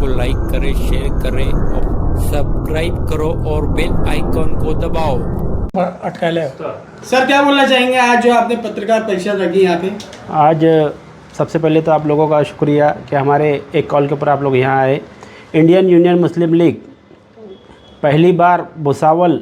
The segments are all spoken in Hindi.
को लाइक करें, शेयर करें और सब्सक्राइब करो और बेल आइकॉन को दबाओ। अटका ले। सर क्या बोलना चाहेंगे आज जो आपने पत्रकार परिषद रखी यहाँ पे? आज सबसे पहले तो आप लोगों का शुक्रिया कि हमारे एक कॉल के ऊपर आप लोग यहाँ आए। इंडियन यूनियन मुस्लिम लीग पहली बार भुसावल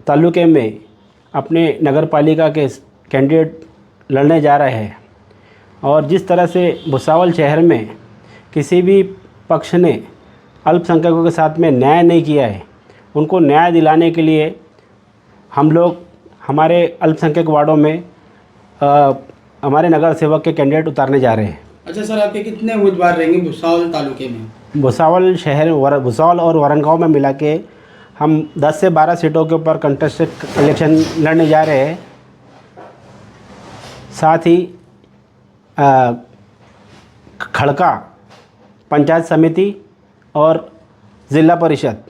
तालुके में अपने नगर पालिका के कैंडिडेट लड़ने जा रहे हैं और जिस तरह से भुसावल शहर में किसी भी पक्ष ने अल्पसंख्यकों के साथ में न्याय नहीं किया है, उनको न्याय दिलाने के लिए हम लोग हमारे अल्पसंख्यक वार्डों में हमारे नगर सेवक के कैंडिडेट उतारने जा रहे हैं। अच्छा सर, आपके कितने उम्मीदवार रहेंगे भुसावल तालुके में? भुसावल शहर भुसावल और वरंगांव में मिला के हम 10 से 12 सीटों के ऊपर कंटेस्टेड इलेक्शन लड़ने जा रहे हैं। साथ ही खड़का पंचायत समिति और ज़िला परिषद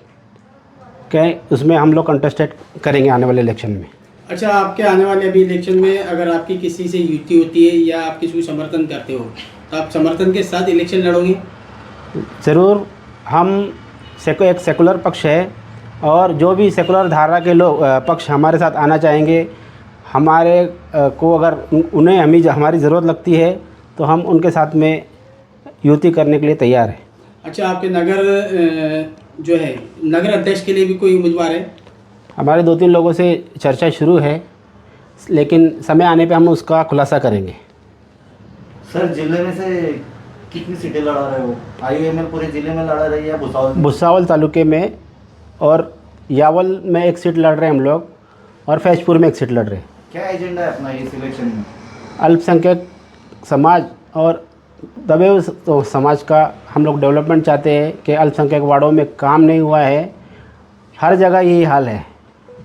के उसमें हम लोग कंटेस्टेड करेंगे आने वाले इलेक्शन में। अच्छा, आपके आने वाले अभी इलेक्शन में अगर आपकी किसी से युति होती है या आप किसी को समर्थन करते हो तो आप समर्थन के साथ इलेक्शन लड़ोगे? ज़रूर। हम एक सेकुलर पक्ष है और जो भी सेकुलर धारा के लोग पक्ष हमारे साथ आना चाहेंगे, हमारे को अगर उन्हें हमारी ज़रूरत लगती है तो हम उनके साथ में युति करने के लिए तैयार हैं। अच्छा, आपके नगर जो है नगर अध्यक्ष के लिए भी कोई उम्मीदवार है? हमारे 2-3 लोगों से चर्चा शुरू है, लेकिन समय आने पे हम उसका खुलासा करेंगे। सर, जिले में से कितनी सीटें लड़ा रहे हो? आईयूएमएल पूरे जिले में लड़ा रही है? भुसावल तालुके में और यावल में 1 सीट लड़ रहे हैं हम लोग और फैजपुर में 1 सीट लड़ रहे हैं। क्या एजेंडा है अपना इस इलेक्शन में? अल्पसंख्यक समाज और दबे हुए समाज का हम लोग डेवलपमेंट चाहते हैं कि अल्पसंख्यक वार्डों में काम नहीं हुआ है, हर जगह यही हाल है।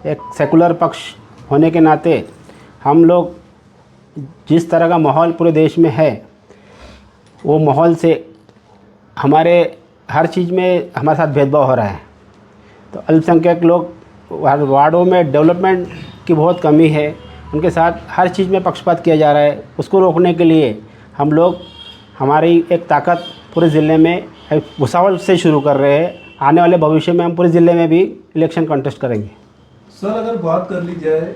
एक सेकुलर पक्ष होने के नाते हम लोग जिस तरह का माहौल पूरे देश में है, वो माहौल से हमारे हर चीज़ में हमारे साथ भेदभाव हो रहा है। तो अल्पसंख्यक लोग वार्डों में डेवलपमेंट की बहुत कमी है, उनके साथ हर चीज़ में पक्षपात किया जा रहा है। उसको रोकने के लिए हम लोग हमारी एक ताकत पूरे ज़िले में भुसावल से शुरू कर रहे हैं। आने वाले भविष्य में हम पूरे ज़िले में भी इलेक्शन कंटेस्ट करेंगे। सर, अगर बात कर ली जाए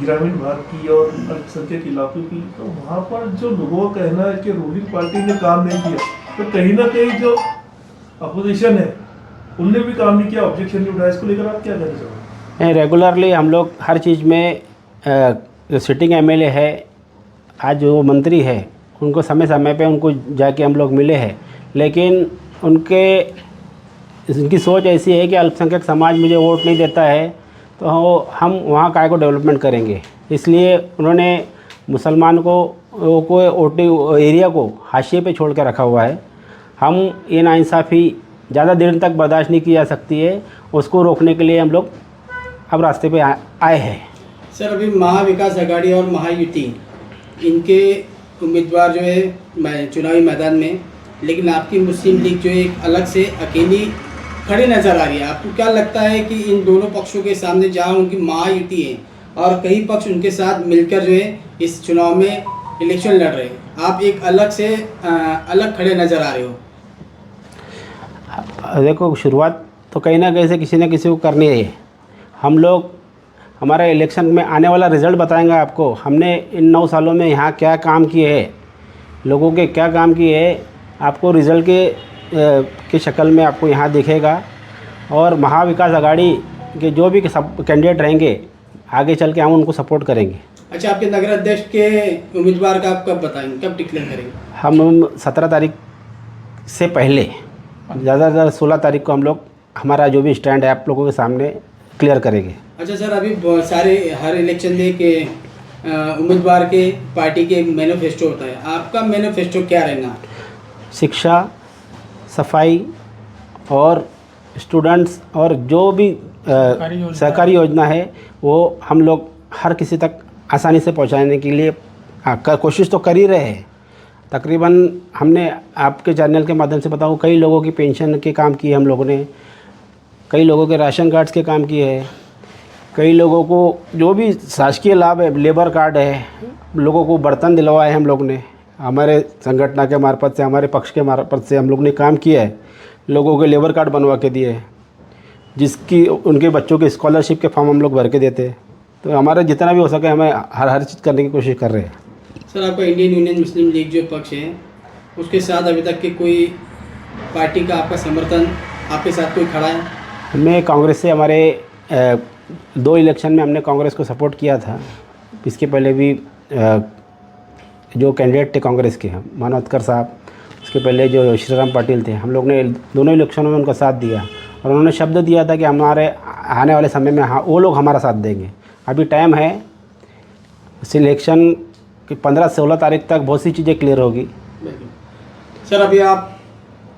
ग्रामीण भाग की और अल्पसंख्यक इलाकों की, तो वहाँ पर जो लोगों का कहना है कि रूलिंग पार्टी ने काम नहीं किया, तो कहीं ना कहीं जो अपोजिशन है उनने भी काम नहीं किया, ऑब्जेक्शन नहीं उठाया। इसको लेकर आप क्या कहना चाहोगे? रेगुलरली हम लोग हर चीज़ में सिटिंग एमएलए है, आज जो मंत्री है, उनको समय समय पे उनको जाके हम लोग मिले हैं, लेकिन उनकी सोच ऐसी है कि अल्पसंख्यक समाज मुझे वोट नहीं देता है तो हम वहाँ काय को डेवलपमेंट करेंगे। इसलिए उन्होंने मुसलमान को वोटिंग एरिया को हाशिए पे छोड़ के रखा हुआ है। हम ये नाइंसाफ़ी ज़्यादा देर तक बर्दाश्त नहीं की जा सकती है, उसको रोकने के लिए हम लोग अब रास्ते पे आए हैं। सर, अभी महाविकास आघाड़ी और महायुति इनके उम्मीदवार जो है चुनावी मैदान में, लेकिन आपकी मुस्लिम लीग जो है एक अलग से अकेली खड़ी नज़र आ रही है। आपको क्या लगता है कि इन दोनों पक्षों के सामने जहां उनकी महायुति है और कई पक्ष उनके साथ मिलकर जो है इस चुनाव में इलेक्शन लड़ रहे हैं, आप एक अलग खड़े नज़र आ रहे हो? देखो, शुरुआत तो कहीं ना कहीं से किसी न किसी को करनी है। हम लोग हमारे इलेक्शन में आने वाला रिज़ल्ट बताएंगे आपको। हमने इन 9 सालों में यहाँ क्या काम किए हैं, लोगों के क्या काम किए हैं, आपको रिज़ल्ट के शक्ल में आपको यहाँ दिखेगा। और महाविकास आघाड़ी के जो भी कैंडिडेट रहेंगे, आगे चल के हम उनको सपोर्ट करेंगे। अच्छा, आपके नगर अध्यक्ष के उम्मीदवार का आप कब बताएंगे, कब डिक्लेयर करेंगे? हम 17 तारीख से पहले, ज़्यादा से ज़्यादा 16 तारीख को हम लोग हमारा जो भी स्टैंड है आप लोगों के सामने क्लियर करेंगे। अच्छा सर, अभी बहुत सारे हर इलेक्शन में के उम्मीदवार के पार्टी के मैनिफेस्टो होता है, आपका मैनिफेस्टो क्या रहना? शिक्षा, सफाई और स्टूडेंट्स और जो भी सरकारी योजना है वो हम लोग हर किसी तक आसानी से पहुंचाने के लिए कोशिश तो कर ही रहे हैं। तकरीबन हमने आपके चैनल के माध्यम से बताऊं, कई लोगों की पेंशन के काम किए हम लोगों ने, कई लोगों के राशन कार्ड्स के काम किए हैं, कई लोगों को जो भी शासकीय लाभ है, लेबर कार्ड है, लोगों को बर्तन दिलवाए हम लोग ने, हमारे संगठन के मार्फत से, हमारे पक्ष के मार्फत से हम लोग ने काम किया है। लोगों के लेबर कार्ड बनवा के दिए हैं, जिसकी उनके बच्चों के स्कॉलरशिप के फॉर्म हम लोग भर के देते हैं। तो हमारा जितना भी हो सके हमें हर चीज़ करने की कोशिश कर रहे हैं। सर, आपका इंडियन यूनियन मुस्लिम लीग जो पक्ष है उसके साथ अभी तक के कोई पार्टी का आपका समर्थन आपके साथ कोई खड़ा है? हमने कांग्रेस से हमारे 2 इलेक्शन में हमने कांग्रेस को सपोर्ट किया था। इसके पहले भी जो कैंडिडेट थे कांग्रेस के, मानवतकर साहब, उसके पहले जो श्रीराम पाटिल थे, हम लोग ने दोनों इलेक्शनों में उनका साथ दिया और उन्होंने शब्द दिया था कि हमारे आने वाले समय में वो लोग हमारा साथ देंगे। अभी टाइम है, इस इलेक्शन की 15-16 तारीख तक बहुत सी चीज़ें क्लियर होगी। सर, अभी आप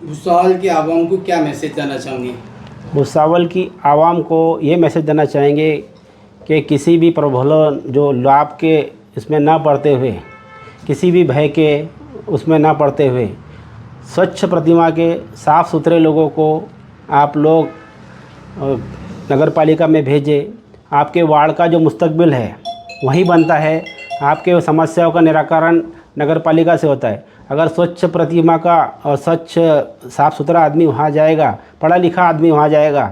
भुसावल की आवाम को क्या मैसेज देना चाहोगे? भुसावल की आवाम को ये मैसेज देना चाहेंगे कि किसी भी प्रलोभन जो लाभ के इसमें ना पड़ते हुए, किसी भी भय के उसमें ना पड़ते हुए, स्वच्छ प्रतिमा के साफ़ सुथरे लोगों को आप लोग नगर पालिका में भेजें। आपके वार्ड का जो मुस्तकबिल है वही बनता है। आपके समस्याओं का निराकरण नगर पालिका से होता है। अगर स्वच्छ प्रतिमा का और स्वच्छ साफ़ सुथरा आदमी वहाँ जाएगा, पढ़ा लिखा आदमी वहाँ जाएगा,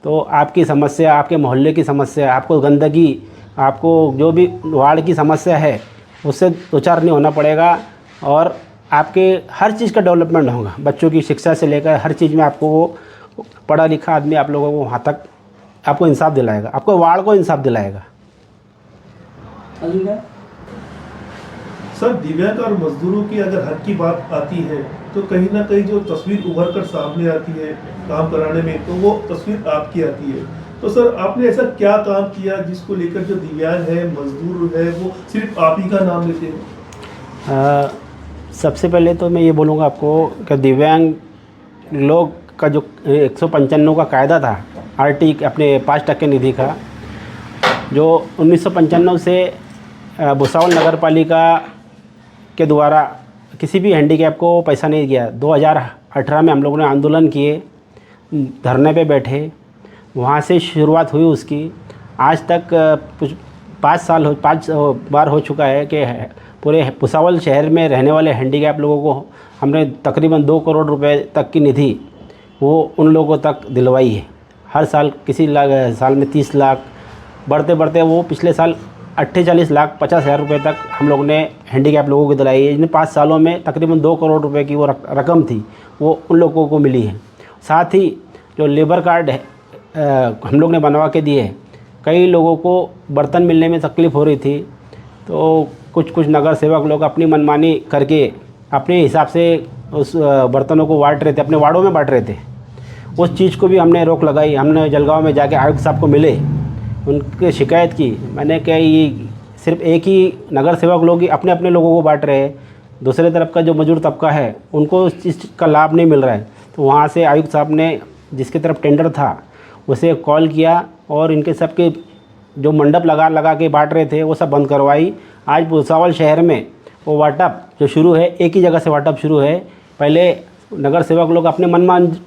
तो आपकी समस्या, आपके मोहल्ले की समस्या, आपको गंदगी, आपको जो भी वार्ड की समस्या है उससे दो चार नहीं होना पड़ेगा और आपके हर चीज़ का डेवलपमेंट होगा। बच्चों की शिक्षा से लेकर हर चीज़ में आपको वो पढ़ा लिखा आदमी आप लोगों को वहाँ तक आपको इंसाफ दिलाएगा, आपको वार्ड को इंसाफ दिलाएगा। सर, दिव्यांग और मजदूरों की अगर हक की बात आती है तो कहीं ना कहीं जो तस्वीर उभर कर सामने आती है काम कराने में, तो वो तस्वीर आपकी आती है। तो सर, आपने ऐसा क्या काम किया जिसको लेकर जो दिव्यांग है, मजदूर है, वो सिर्फ आप ही का नाम लेते हैं? सबसे पहले तो मैं ये बोलूँगा आपको कि दिव्यांग लोग का जो 195 का कायदा था आरटी अपने 5% निधि का, जो 1995 से भुसावल नगर पालिका के द्वारा किसी भी हैंडीकैप को पैसा नहीं दिया। 2018 में हम लोगों ने आंदोलन किए, धरने पे बैठे, वहाँ से शुरुआत हुई उसकी। आज तक 5 बार हो चुका है कि पूरे भुसावल शहर में रहने वाले हैंडीकैप लोगों को हमने तकरीबन 2 करोड़ रुपए तक की निधि वो उन लोगों तक दिलवाई है। हर साल किसी साल में 30 लाख, बढ़ते बढ़ते वो पिछले साल 48,50,000 रुपये तक हम लोग ने हैंडीकैप लोगों को दिलाई है। इन 5 सालों में तकरीबन 2 करोड़ रुपए की वो रकम थी, वो उन लोगों को मिली है। साथ ही जो लेबर कार्ड है हम लोग ने बनवा के दिए हैं। कई लोगों को बर्तन मिलने में तकलीफ़ हो रही थी, तो कुछ नगर सेवक लोग अपनी मनमानी करके अपने हिसाब से उस बर्तनों को बांट रहे थे, अपने वार्डों में बांट रहे थे। उस चीज़ को भी हमने रोक लगाई। हमने जलगांव में जाके आयुक्त साहब को मिले, उनके शिकायत की। मैंने कहा ये सिर्फ एक ही नगर सेवक लोग ही अपने अपने लोगों को बांट रहे हैं, दूसरे तरफ का जो मजदूर तबका है उनको उस चीज़ का लाभ नहीं मिल रहा है। तो वहाँ से आयुक्त साहब ने जिसकी तरफ टेंडर था उसे कॉल किया और इनके सबके जो मंडप लगा के बांट रहे थे वो सब बंद करवाई। आज भुसावल शहर में वो वाटअप जो शुरू है, एक ही जगह से वाटअप शुरू है। पहले नगर सेवक लोग अपने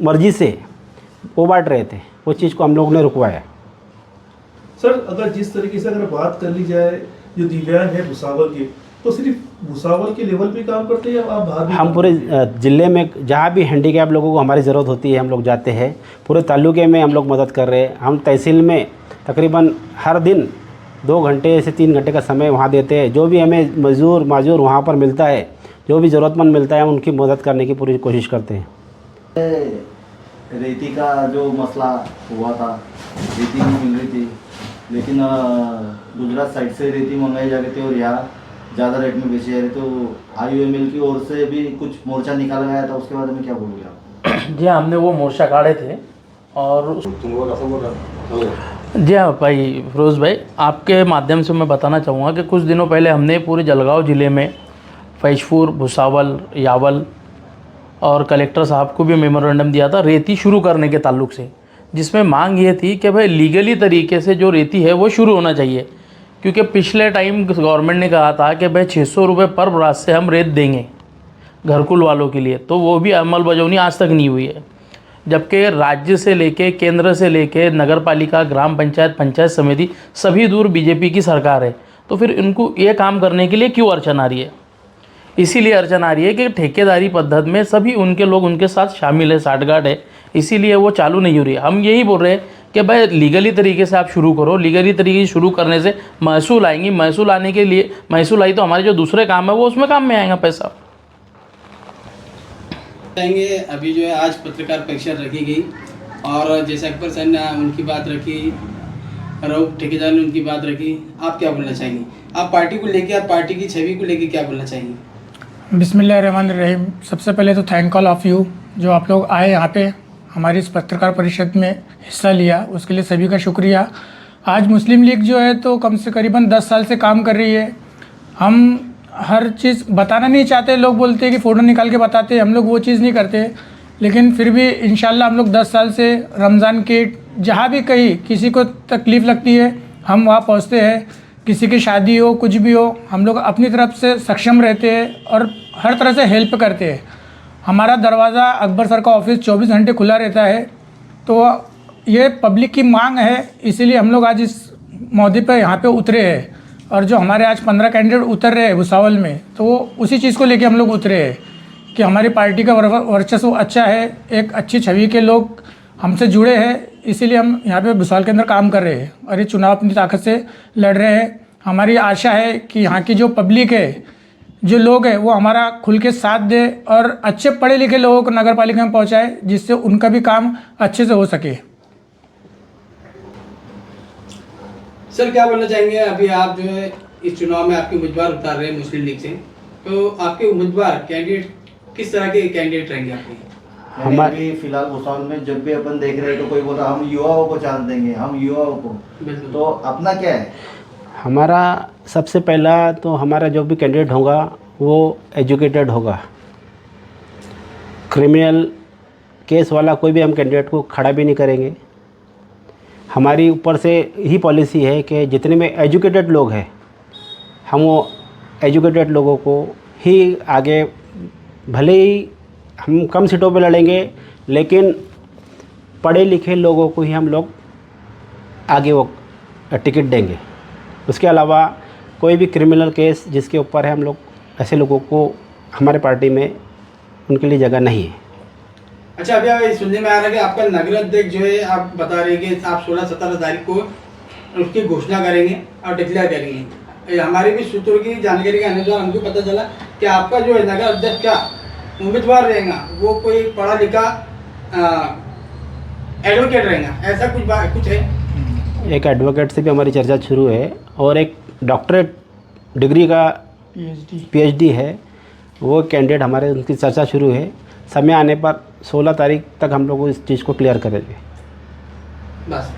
मर्जी से वो बांट रहे थे, वो चीज़ को हम लोगों ने रुकवाया। सर, अगर जिस तरीके से अगर बात कर ली जाए जो दिव्यांग है भुसावल के, तो सिर्फ भुसावल के लेवल पे काम करते हैं या आप बाहर भी? हम पूरे ज़िले में जहाँ भी हैंडीकैप लोगों को हमारी ज़रूरत होती है हम लोग जाते हैं। पूरे तालुके में हम लोग मदद कर रहे हैं। हम तहसील में तकरीबन हर दिन 2 घंटे से 3 घंटे का समय वहाँ देते हैं। जो भी हमें मजदूर वहाँ पर मिलता है, जो भी ज़रूरतमंद मिलता है, हम उनकी मदद करने की पूरी कोशिश करते हैं। रेती का जो मसला हुआ था, रेती नहीं मिल रही थी, लेकिन गुजरात साइड से रेती मंगाई जा रही थी और यहाँ ज़्यादा रेट में बेची जा रही, तो IUML की ओर से भी कुछ मोर्चा निकाला गया था, उसके बारे में क्या बोलोगे आप? जी हाँ, हमने वो मोर्चा काढ़े थे और जी हाँ भाई फिरोज़ भाई, आपके माध्यम से मैं बताना चाहूँगा कि कुछ दिनों पहले हमने पूरे जलगांव ज़िले में फैजपुर, भुसावल, यावल और कलेक्टर साहब को भी मेमोरेंडम दिया था रेती शुरू करने के ताल्लुक से, जिसमें मांग ये थी कि भाई लीगली तरीके से जो रेती है वो शुरू होना चाहिए। क्योंकि पिछले टाइम गवर्नमेंट ने कहा था कि भाई 600 रुपये पर बरात से हम रेत देंगे घरकुल वालों के लिए, तो वो भी अमलबजावनी आज तक नहीं हुई है। जबकि राज्य से लेके, केंद्र से लेके, नगर पालिका, ग्राम पंचायत, पंचायत समिति सभी दूर बीजेपी की सरकार है, तो फिर इनको ये काम करने के लिए क्यों अड़चन आ रही है? इसीलिए अड़चन आ रही है कि ठेकेदारी पद्धति में सभी उनके लोग उनके साथ शामिल है, साठगांठ है, इसीलिए वो चालू नहीं हो रही है। हम यही बोल रहे हैं कि भाई लीगली तरीके से आप शुरू करो। लीगली तरीके से शुरू करने से महसूल आएंगी, महसूल आने के लिए महसूल आई तो हमारे जो दूसरे काम है वो उसमें काम में आएगा पैसा। चाहेंगे अभी जो है आज पत्रकार परिषद रखी गई और जैसे अकबर सर ने उनकी बात रखी, रऊफ ठेकेदार ने उनकी बात रखी, आप क्या बोलना चाहेंगे? आप पार्टी को लेके, आप पार्टी की छवि को लेके क्या बोलना चाहेंगे? बिस्मिल्लाहिर्रहमानिर्रहीम। सबसे पहले तो थैंक ऑल ऑफ यू जो आप लोग आए यहाँ पे हमारी इस पत्रकार परिषद में हिस्सा लिया, उसके लिए सभी का शुक्रिया। आज मुस्लिम लीग जो है तो कम से करीबन 10 साल से काम कर रही है। हम हर चीज़ बताना नहीं चाहते, लोग बोलते हैं कि फ़ोटो निकाल के बताते हैं, हम लोग वो चीज़ नहीं करते, लेकिन फिर भी इंशाल्लाह हम लोग 10 साल से रमज़ान के जहाँ भी कहीं किसी को तकलीफ़ लगती है हम वहाँ पहुँचते हैं। किसी की शादी हो, कुछ भी हो, हम लोग अपनी तरफ से सक्षम रहते हैं और हर तरह से हेल्प करते हैं। हमारा दरवाज़ा अकबर सर का ऑफिस 24 घंटे खुला रहता है, तो ये पब्लिक की मांग है, इसीलिए हम लोग आज इस मौके पर यहाँ पे उतरे हैं। और जो हमारे आज 15 कैंडिडेट उतर रहे हैं भुसावल में, तो वो उसी चीज़ को लेके हम लोग उतरे हैं कि हमारी पार्टी का वर्चस्व अच्छा है, एक अच्छी छवि के लोग हमसे जुड़े हैं, इसीलिए हम यहाँ पे भुसावल के अंदर काम कर रहे हैं और ये चुनाव अपनी ताकत से लड़ रहे हैं। हमारी आशा है कि यहाँ की जो पब्लिक है, जो लोग हैं, वो हमारा खुल के साथ दे और अच्छे पढ़े लिखे लोगों को नगर पालिका में पहुँचाए, जिससे उनका भी काम अच्छे से हो सके। सर क्या बोलना चाहेंगे? अभी आप जो है इस चुनाव में आपके उम्मीदवार उतार रहे हैं मुस्लिम लीग से, तो आपके उम्मीदवार कैंडिडेट किस तरह के कैंडिडेट रहेंगे आपके? हमारे फिलहाल भुसावल में जब भी अपन देख रहे हैं तो कोई बोला हम युवाओं को चांस देंगे, हम युवाओं को, तो अपना क्या है? हमारा सबसे पहला तो हमारा जो भी कैंडिडेट होगा वो एजुकेटेड होगा। क्रिमिनल केस वाला कोई भी हम कैंडिडेट को खड़ा भी नहीं करेंगे। हमारी ऊपर से ही पॉलिसी है कि जितने में एजुकेटेड लोग हैं हम वो एजुकेटेड लोगों को ही आगे, भले ही हम कम सीटों पे लड़ेंगे लेकिन पढ़े लिखे लोगों को ही हम लोग आगे वो टिकट देंगे। उसके अलावा कोई भी क्रिमिनल केस जिसके ऊपर है, हम लोग ऐसे लोगों को हमारे पार्टी में उनके लिए जगह नहीं है। अच्छा, अभी सुनने में आ रहा है कि आपका नगर अध्यक्ष जो है, आप बता रहे हैं कि आप 16-17 तारीख को उसकी घोषणा करेंगे और डिक्लेयर करेंगे। हमारी भी सूत्रों की जानकारी के अनुसार हमको पता चला कि आपका जो है नगर अध्यक्ष का उम्मीदवार रहेगा वो कोई पढ़ा लिखा एडवोकेट रहेगा, ऐसा कुछ है? एक एडवोकेट से भी हमारी चर्चा शुरू है और एक डॉक्टरेट डिग्री का पीएचडी है, वो कैंडिडेट हमारे, उनकी चर्चा शुरू है। समय आने पर 16 तारीख तक हम लोग इस चीज़ को क्लियर करेंगे। बस।